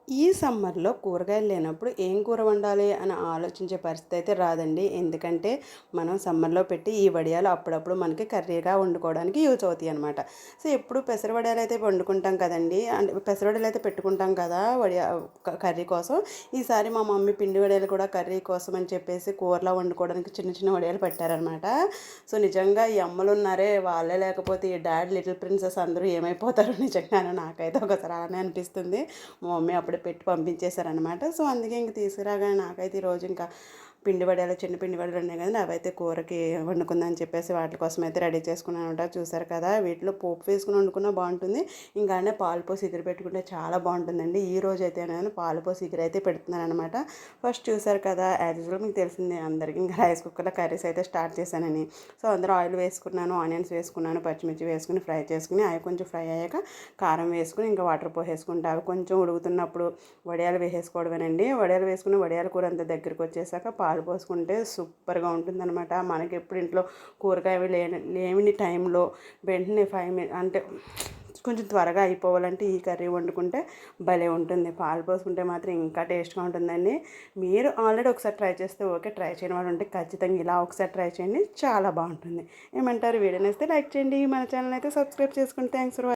ఈ సమ్మర్‌లో కూరగాయలు లేనప్పుడు ఏం కూర వండాలి అని ఆలోచించే పరిస్థితి అయితే రాదండి. ఎందుకంటే మనం సమ్మర్‌లో పెట్టి ఈ వడియాలు అప్పుడప్పుడు మనకి కర్రీగా వండుకోవడానికి యూజ్ అవుతాయన్నమాట. సో, ఎప్పుడు పెసర వడియాలైతే వండుకుంటాం కదండీ! అంటే పెసర వడియాలైతే పెట్టుకుంటాం కదా! కర్రీ కోసం. ఈసారి మా మమ్మీ పిండి వడియాలు కూడా కర్రీ కోసం అని చెప్పేసి కూరలా వండుకోవడానికి చిన్న చిన్న వడియాలు పెట్టారనమాట. సో, నిజంగా ఈ అమ్మలున్నారే వాళ్ళే లేకపోతే ఈ డాడ్ లిటిల్ ప్రిన్సెస్ అందరూ ఏమైపోతారో నిజంగానే నాకైతే ఒకసారి అలానే అనిపిస్తుంది. మా మమ్మీ అప్పుడే పెట్టి పంపించేశారనమాట. సో, అందుకే ఇంక తీసుకురాగానే నాకైతే ఈరోజు ఇంకా పిండి వడియాలు, చిన్న పిండి వడియాలు ఉన్నాయి కదండీ! అవైతే కూరకి వండుకుందాం అని చెప్పేసి వాటి కోసం అయితే రెడీ చేసుకున్నాననమాట. చూసారు కదా! వీటిలో పోపు వేసుకొని వండుకున్నా బావుంటుంది. ఇంకానే పాలు పోసి ఇగురు పెట్టుకుంటే చాలా బావుంటుందండి. ఈ రోజైతే నేను పాలు పోసి ఇగురైతే పెడుతున్నాననమాట. ఫస్ట్ చూసారు కదా! యాజ్ యూజువల్ మీకు తెలిసిందే అందరికీ ఇంకా రైస్ కుక్కర్‌లో కర్రీస్ అయితే స్టార్ట్ చేశానని. సో, అందులో ఆయిల్ వేసుకున్నాను, ఆనియన్స్ వేసుకున్నాను, పచ్చిమిర్చి వేసుకొని ఫ్రై చేసుకొని అవి కొంచెం ఫ్రై అయ్యాక కారం వేసుకొని ఇంకా వాటర్ పోసేసుకుంటా అవి కొంచెం ఉడుకుతున్నప్పుడు వడియాలు వేసేసుకోవడమేనండి. వడియాలు వేసుకుని వడియాల కూర అంతా దగ్గరికి వచ్చేసాక పాలు పోసుకుంటే సూపర్‌గా ఉంటుందనమాట. మనకెప్పుడు ఇంట్లో కూరగాయలు లేని టైంలో వెంటనే 5 అంటే కొంచెం త్వరగా అయిపోవాలంటే ఈ కర్రీ వండుకుంటే భలే ఉంటుంది. పాలు పోసుకుంటే మాత్రం ఇంకా టేస్ట్‌గా ఉంటుందండి. మీరు ఆల్రెడీ ఒకసారి ట్రై చేస్తే ఓకే. ట్రై చేయని వాళ్ళు ఉంటే ఖచ్చితంగా ఇలా ఒకసారి ట్రై చేయండి. చాలా బావుంటుంది. ఏమంటారు? వీడియో నచ్చితే లైక్ చేయండి. మన ఛానల్ అయితే సబ్స్క్రైబ్ చేసుకోండి. Thanks for